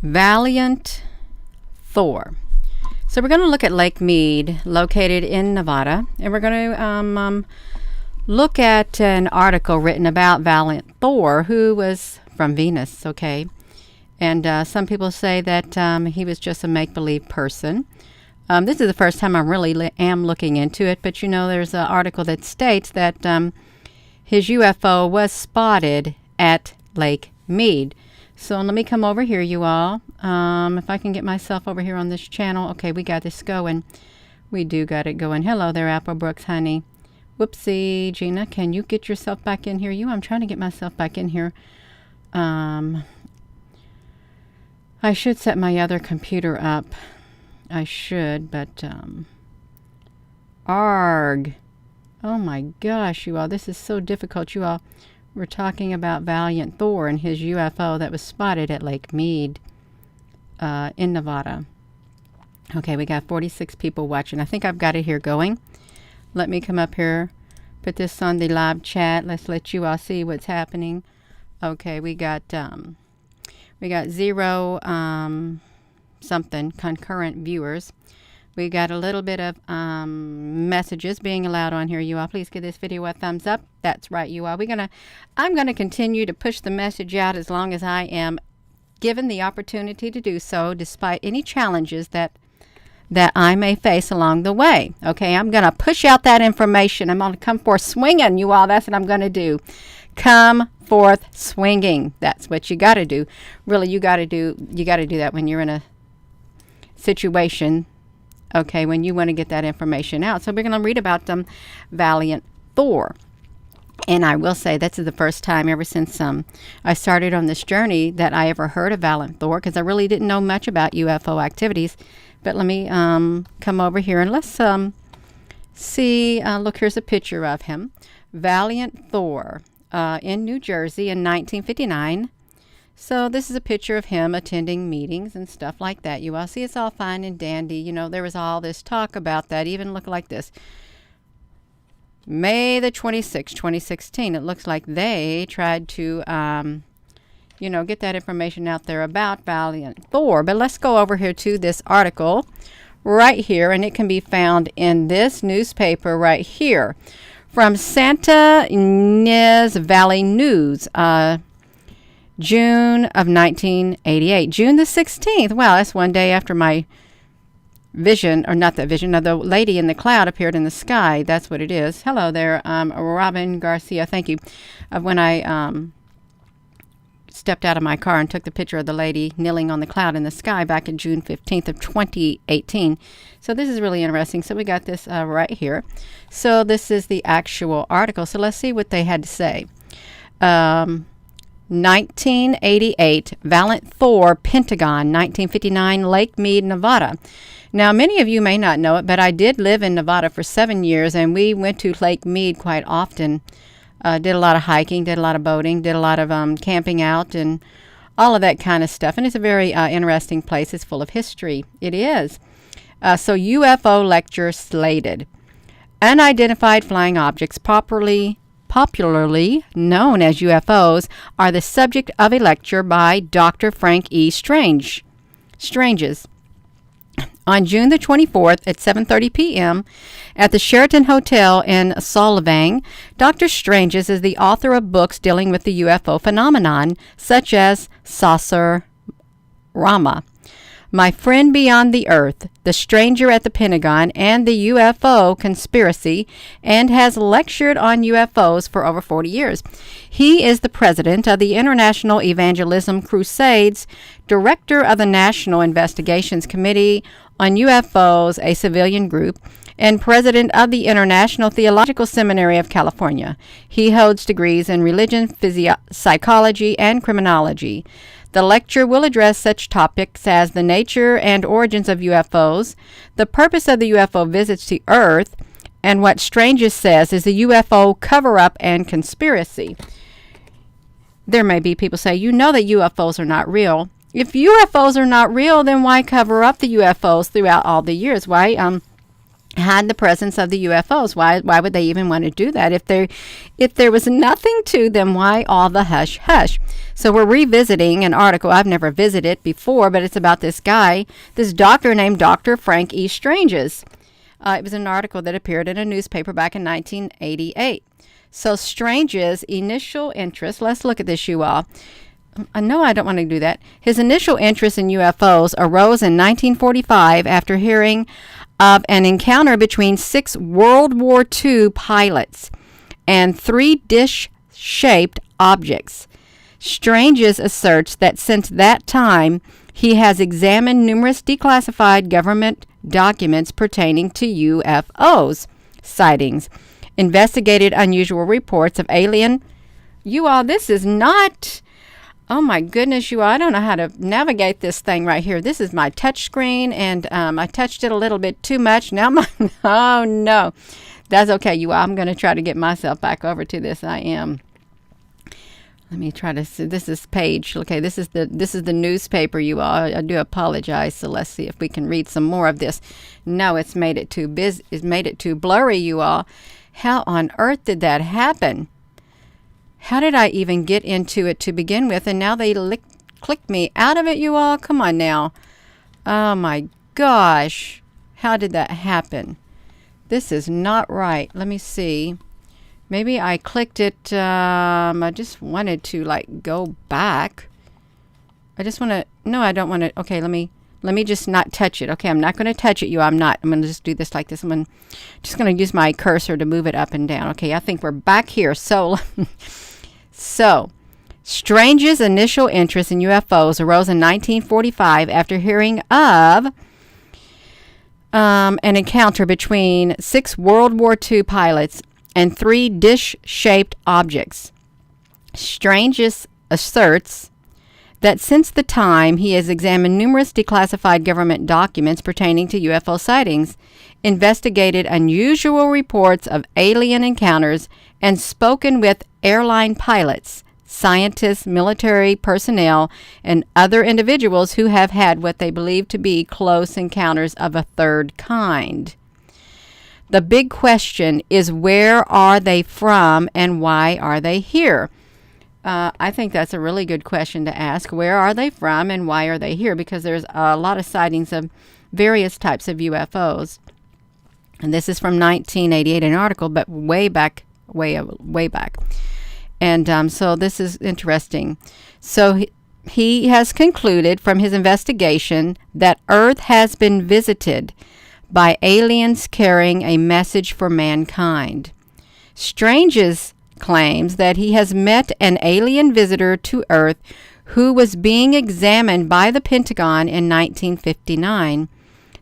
Valiant Thor. So we're going to look at Lake Meade, located in Nevada, and we're going to look at an article written about Valiant Thor, who was from Venus, okay? And some people say that he was just a make-believe person. This is the first time I really am looking into it, but you know, there's an article that states that his UFO was spotted at Lake Meade. So let me come over here, you all. If I can get myself over here on this channel. Okay, we got this going. We do got it going. Hello there, Apple Brooks, honey. Whoopsie, Gina, can you get yourself back in here? I'm trying to get myself back in here. I should set my other computer up. I should, but arg. Oh my gosh, you all, this is so difficult, you all. We're talking about Valiant Thor and his UFO that was spotted at Lake Meade in Nevada. Okay, we got 46 people watching. I think I've got it here going. Let me come up here, put this on the live chat. Let's let you all see what's happening. Okay, we got 0 something concurrent viewers. We got a little bit of messages being allowed on here. You all, please give this video a thumbs up. That's right, you all. I'm gonna continue to push the message out as long as I am given the opportunity to do so, despite any challenges that I may face along the way. Okay, I'm gonna push out that information. I'm gonna come forth swinging, you all. That's what I'm gonna do. Come forth swinging. That's what you gotta do. Really, you gotta do that when you're in a situation, okay, when you want to get that information out. So we're going to read about Valiant Thor. And I will say this is the first time ever since I started on this journey that I ever heard of Valiant Thor, because I really didn't know much about UFO activities. But let me come over here and let's see. Look, here's a picture of him. Valiant Thor in New Jersey in 1959. So this is a picture of him attending meetings and stuff like that. You all see, it's all fine and dandy. You know, there was all this talk about that. Even look like this. May the 26th, 2016. It looks like they tried to, you know, get that information out there about Valiant Thor. But let's go over here to this article right here. And it can be found in this newspaper right here from Santa Ynez Valley News. June of 1988. June the 16th. Wow, that's one day after my vision, or not that vision, the lady in the cloud appeared in the sky. That's what it is. Hello there, Robin Garcia. Thank you. When I stepped out of my car and took the picture of the lady kneeling on the cloud in the sky back in June 15th of 2018. So this is really interesting. So we got this right here. So this is the actual article. So let's see what they had to say. 1988, Valiant Thor, Pentagon, 1959, Lake Meade, Nevada. Now, many of you may not know it, but I did live in Nevada for 7 years, and we went to Lake Meade quite often. Did a lot of hiking, did a lot of boating, did a lot of camping out, and all of that kind of stuff. And it's a very interesting place. It's full of history. It is. So UFO lecture slated. Unidentified flying objects, popularly known as UFOs, are the subject of a lecture by Dr. Frank E. Stranges. On June the 24th at 7:30 p.m. at the Sheraton Hotel in Solvang, Dr. Stranges is the author of books dealing with the UFO phenomenon, such as Saucer Rama, My Friend Beyond the Earth, The Stranger at the Pentagon, and the UFO Conspiracy, and has lectured on UFOs for over 40 years. He is the president of the International Evangelism Crusades, director of the National Investigations Committee on UFOs, a civilian group, and president of the International Theological Seminary of California. He holds degrees in religion, psychology, and criminology. The lecture will address such topics as the nature and origins of UFOs, the purpose of the UFO visits to Earth, and what Stranges says is the UFO cover-up and conspiracy. There may be people say, you know that UFOs are not real. If UFOs are not real, then why cover up the UFOs throughout all the years? Why hide the presence of the UFOs. Why would they even want to do that? If there was nothing to them, why all the hush hush? So we're revisiting an article I've never visited before, but it's about this guy, this doctor named Dr. Frank E. Stranges. It was an article that appeared in a newspaper back in 1988. So Strange's initial interest, let's look at this, you all. No, I don't want to do that. His initial interest in UFOs arose in 1945 after hearing of an encounter between 6 World War II pilots and 3 dish-shaped objects. Stranges asserts that since that time, he has examined numerous declassified government documents pertaining to UFOs sightings, investigated unusual reports of alien. You all, this is not... Oh my goodness, you all, I don't know how to navigate this thing right here. This is my touch screen, and I touched it a little bit too much. Now oh no. That's okay, you all. I'm going to try to get myself back over to this. I am. Let me try to see. This is page. Okay, this is the newspaper, you all. I do apologize. So let's see if we can read some more of this. No, it's made it too busy. It's made it too blurry, you all. How on earth did that happen? How did I even get into it to begin with? And now they clicked me out of it, you all. Come on now. Oh my gosh. How did that happen? This is not right. Let me see. Maybe I clicked it. I just wanted to like go back. I just want to. No, I don't want to. Okay, let me just not touch it. Okay, I'm not going to touch it, you. I'm not. I'm going to just do this like this. Just going to use my cursor to move it up and down. Okay, I think we're back here. So, Strange's initial interest in UFOs arose in 1945 after hearing of an encounter between 6 World War II pilots and 3 dish-shaped objects. Strange's asserts that since the time he has examined numerous declassified government documents pertaining to UFO sightings, investigated unusual reports of alien encounters, and spoken with airline pilots, scientists, military personnel, and other individuals who have had what they believe to be close encounters of a third kind. The big question is, where are they from and why are they here? I think that's a really good question to ask. Where are they from and why are they here? Because there's a lot of sightings of various types of UFOs. And this is from 1988, an article, but way back. And so this is interesting. So he has concluded from his investigation that Earth has been visited by aliens carrying a message for mankind. Strange's claims that he has met an alien visitor to Earth who was being examined by the Pentagon in 1959.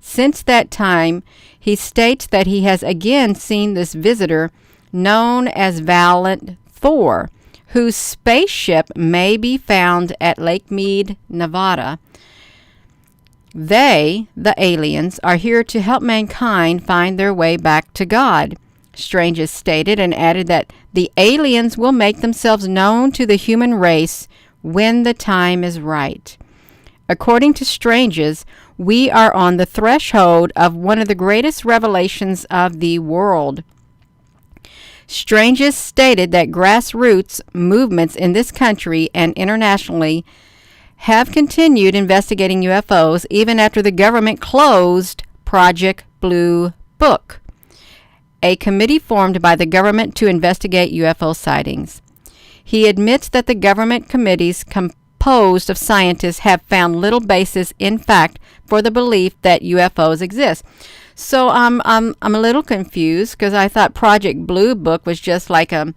Since that time, he states that he has again seen this visitor, known as Valiant Thor, whose spaceship may be found at Lake Meade, Nevada. They, the aliens, are here to help mankind find their way back to God, Strange stated, and added that the aliens will make themselves known to the human race when the time is right. According to Strange's, we are on the threshold of one of the greatest revelations of the world. Strange's stated that grassroots movements in this country and internationally have continued investigating UFOs even after the government closed Project Blue Book, a committee formed by the government to investigate UFO sightings. He admits that the government committees composed of scientists have found little basis in fact for the belief that UFOs exist. So I'm a little confused because I thought Project Blue Book was just like a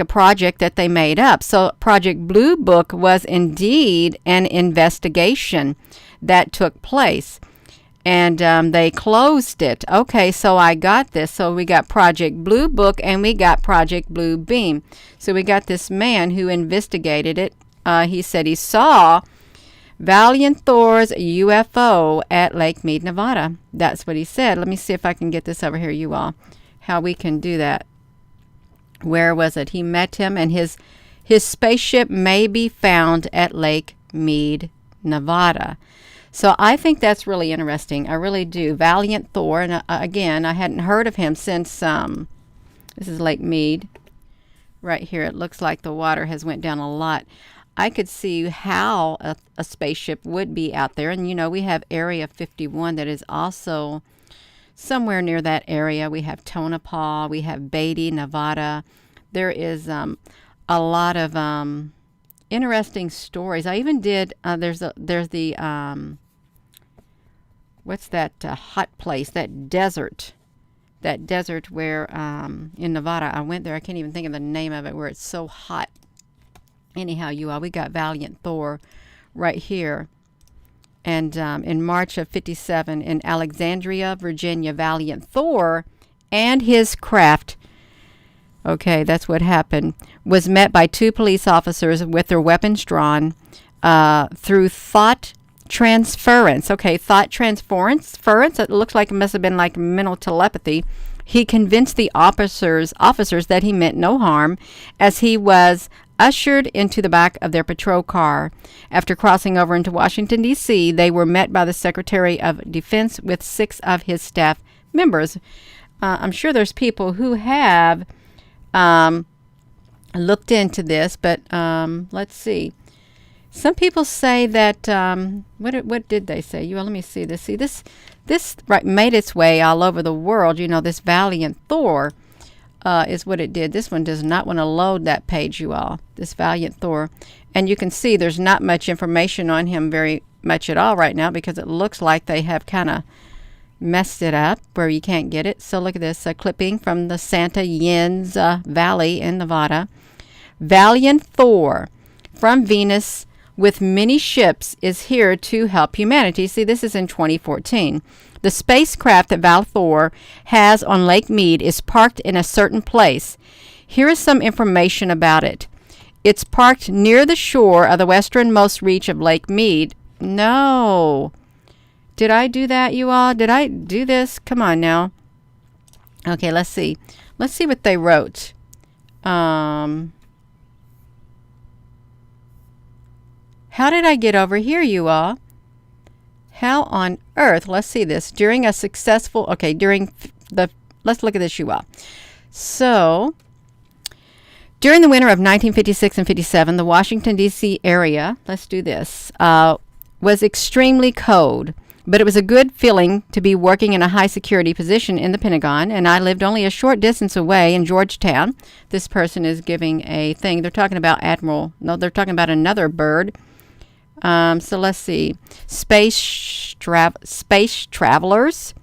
project that they made up. So Project Blue Book was indeed an investigation that took place, and they closed it. Okay, so I got this. So we got Project Blue Book and we got Project Blue Beam. So we got this man who investigated it. He said he saw Valiant Thor's UFO at Lake Meade, Nevada. That's what he said. Let me see if I can get this over here, you all, how we can do that. Where was it? He met him, and his spaceship may be found at Lake Meade, Nevada. So I think that's really interesting. I really do. Valiant Thor, and again, I hadn't heard of him since this is Lake Meade. Right here, it looks like the water has went down a lot. I could see how a spaceship would be out there. And, you know, we have Area 51 that is also somewhere near that area. We have Tonopah. We have Beatty, Nevada. There is a lot of interesting stories. I even did, there's the, what's that hot place, that desert where in Nevada. I went there. I can't even think of the name of it, where it's so hot. Anyhow, you all, we got Valiant Thor right here. And in March of 57 in Alexandria, Virginia, Valiant Thor and his craft, okay, that's what happened, was met by 2 police officers with their weapons drawn through thought transference. Okay, thought transference. It looks like it must have been like mental telepathy. He convinced the officers that he meant no harm as he was ushered into the back of their patrol car. After crossing over into Washington, D.C., they were met by the Secretary of Defense with 6 of his staff members. I'm sure there's people who have looked into this, but let's see. Some people say that, what did they say? Let me see this. See, this right, made its way all over the world. You know, this Valiant Thor is what it did. This one does not want to load that page, you all. This Valiant Thor. And you can see there's not much information on him very much at all right now, because it looks like they have kind of messed it up where you can't get it. So look at this, a clipping from the Santa Ynez Valley in Nevada. Valiant Thor from Venus with many ships is here to help humanity. See, this is in 2014. The spacecraft that Val Thor has on Lake Meade is parked in a certain place. Here is some information about it. It's parked near the shore of the westernmost reach of Lake Meade. No. Did I do that, you all? Did I do this? Come on now. Okay, let's see. Let's see what they wrote. How did I get over here, you all? How on earth? Let's see this. During a successful, okay, let's look at this, you all. So, during the winter of 1956 and 57, the Washington, D.C. area, let's do this, was extremely cold. But it was a good feeling to be working in a high security position in the Pentagon, and I lived only a short distance away in Georgetown. This person is giving a thing. They're talking about they're talking about another bird. So let's see. Space travelers,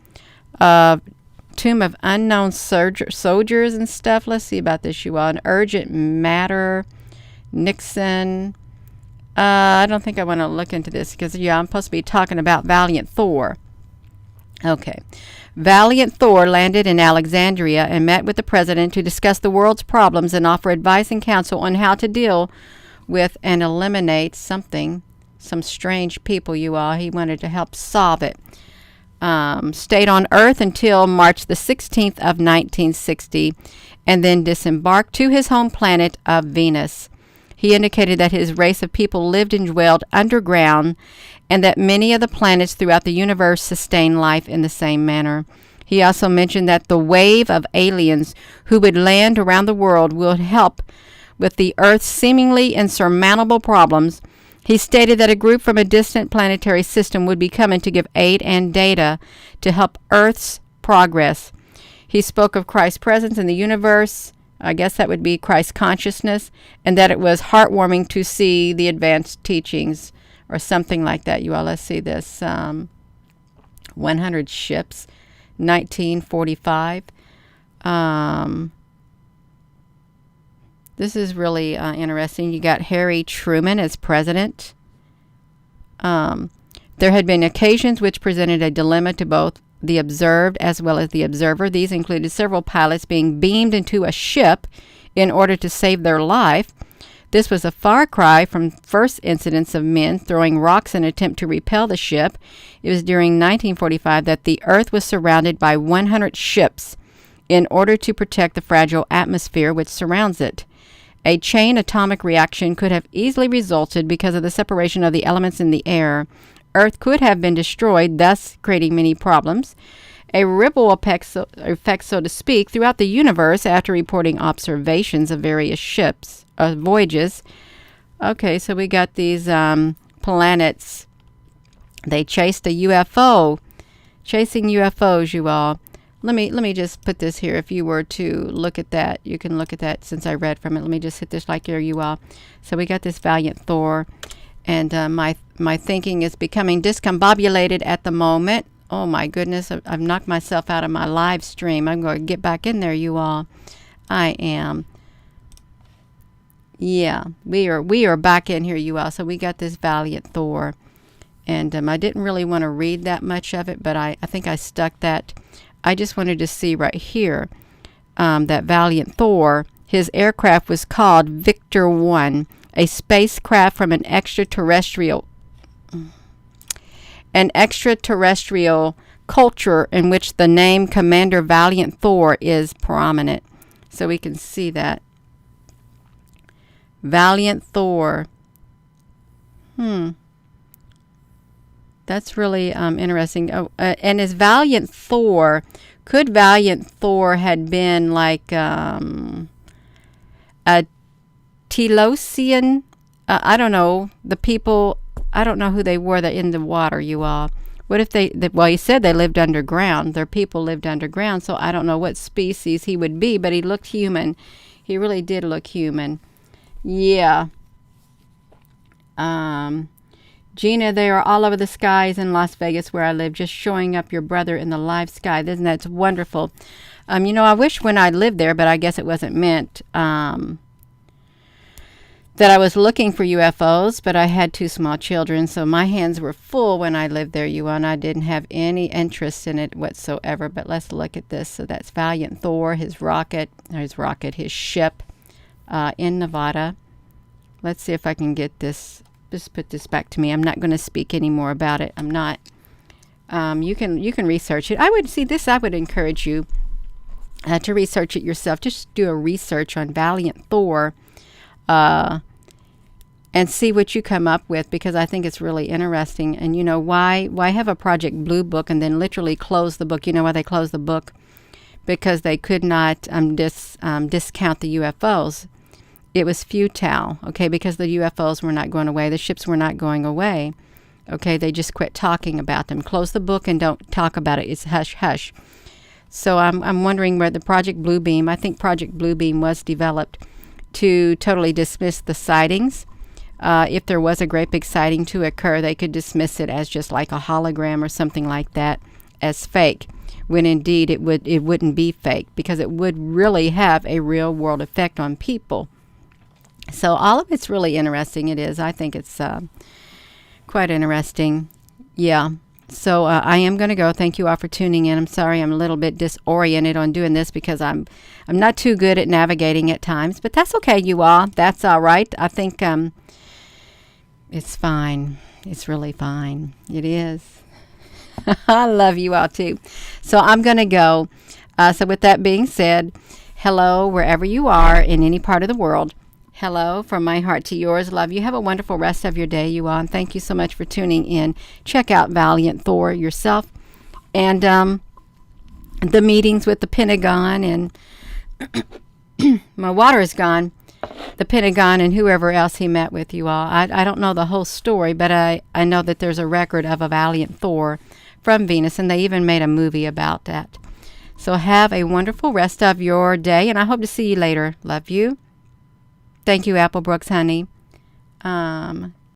tomb of unknown soldiers and stuff. Let's see about this, you all. An urgent matter. Nixon. I don't think I want to look into this because, I'm supposed to be talking about Valiant Thor. Okay. Valiant Thor landed in Alexandria and met with the president to discuss the world's problems and offer advice and counsel on how to deal with and eliminate some strange people, you all. He wanted to help solve it. Stayed on Earth until March the 16th of 1960 and then disembarked to his home planet of Venus. He indicated that his race of people lived and dwelled underground and that many of the planets throughout the universe sustain life in the same manner. He also mentioned that the wave of aliens who would land around the world would help with the Earth's seemingly insurmountable problems. He stated that a group from a distant planetary system would be coming to give aid and data to help Earth's progress. He spoke of Christ's presence in the universe. I guess that would be Christ consciousness, and that it was heartwarming to see the advanced teachings or something like that. You all, let's see this. 100 ships, 1945. This is really interesting. You got Harry Truman as president. There had been occasions which presented a dilemma to both the observed as well as the observer. These included several pilots being beamed into a ship in order to save their life. This was a far cry from first incidents of men throwing rocks in an attempt to repel the ship. It was during 1945 that the Earth was surrounded by 100 ships in order to protect the fragile atmosphere which surrounds it. A chain atomic reaction could have easily resulted because of the separation of the elements in the air. Earth could have been destroyed, thus creating many problems. A ripple effect, so to speak, throughout the universe after reporting observations of various ships, voyages. Okay, so we got these planets. They chased a UFO. Chasing UFOs, you all. Let me just put this here. If you were to look at that, you can look at that since I read from it. Let me just hit this like here, you all. So we got this Valiant Thor, and my thinking is becoming discombobulated at the moment. Oh my goodness, I've knocked myself out of my live stream. I'm going to get back in there, you all. I am. Yeah, we are back in here, you all. So we got this Valiant Thor, and I didn't really want to read that much of it, but I think I stuck that. I just wanted to see right here that Valiant Thor, his aircraft was called Victor 1, a spacecraft from an extraterrestrial culture in which the name Commander Valiant Thor is prominent. So we can see that. Valiant Thor. That's really interesting. Oh, and is Valiant Thor, could Valiant Thor had been like a Telosian? I don't know. The people, I don't know who they were that in the water, you all. What if well, he said they lived underground. Their people lived underground, so I don't know what species he would be, but he looked human. He really did look human. Yeah. Gina, they are all over the skies in Las Vegas where I live, just showing up your brother in the live sky. Isn't that wonderful? I wish when I lived there, but I guess it wasn't meant that I was looking for UFOs, but I had 2 small children, so my hands were full when I lived there, and I didn't have any interest in it whatsoever. But let's look at this. So that's Valiant Thor, his ship in Nevada. Let's see if I can get this. Just put this back to me. I'm not going to speak any more about it. I'm not. You can research it. I would encourage you to research it yourself. Just do a research on Valiant Thor, and see what you come up with, because I think it's really interesting. And why have a Project Blue book and then literally close the book? You know why they closed the book? Because they could not discount the UFOs. It was futile, okay, because the UFOs were not going away. The ships were not going away, okay. They just quit talking about them. Close the book and don't talk about it. It's hush, hush. So I'm wondering where the Project Bluebeam, I think Project Bluebeam was developed to totally dismiss the sightings. If there was a great big sighting to occur, they could dismiss it as just like a hologram or something like that, as fake, when indeed it wouldn't be fake, because it would really have a real world effect on people. So all of it's really interesting. It is. I think it's quite interesting. Yeah. So I am going to go. Thank you all for tuning in. I'm sorry I'm a little bit disoriented on doing this because I'm not too good at navigating at times, but that's okay, you all. That's all right. I think it's fine. It's really fine. It is. I love you all too. So I'm going to go. So with that being said, hello wherever you are in any part of the world. Hello from my heart to yours. Love you. Have a wonderful rest of your day, you all. And thank you so much for tuning in. Check out Valiant Thor yourself. And the meetings with the Pentagon and my water is gone. The Pentagon and whoever else he met with, you all. I don't know the whole story, but I know that there's a record of a Valiant Thor from Venus, and they even made a movie about that. So have a wonderful rest of your day, and I hope to see you later. Love you. Thank you, Apple Brooks, honey.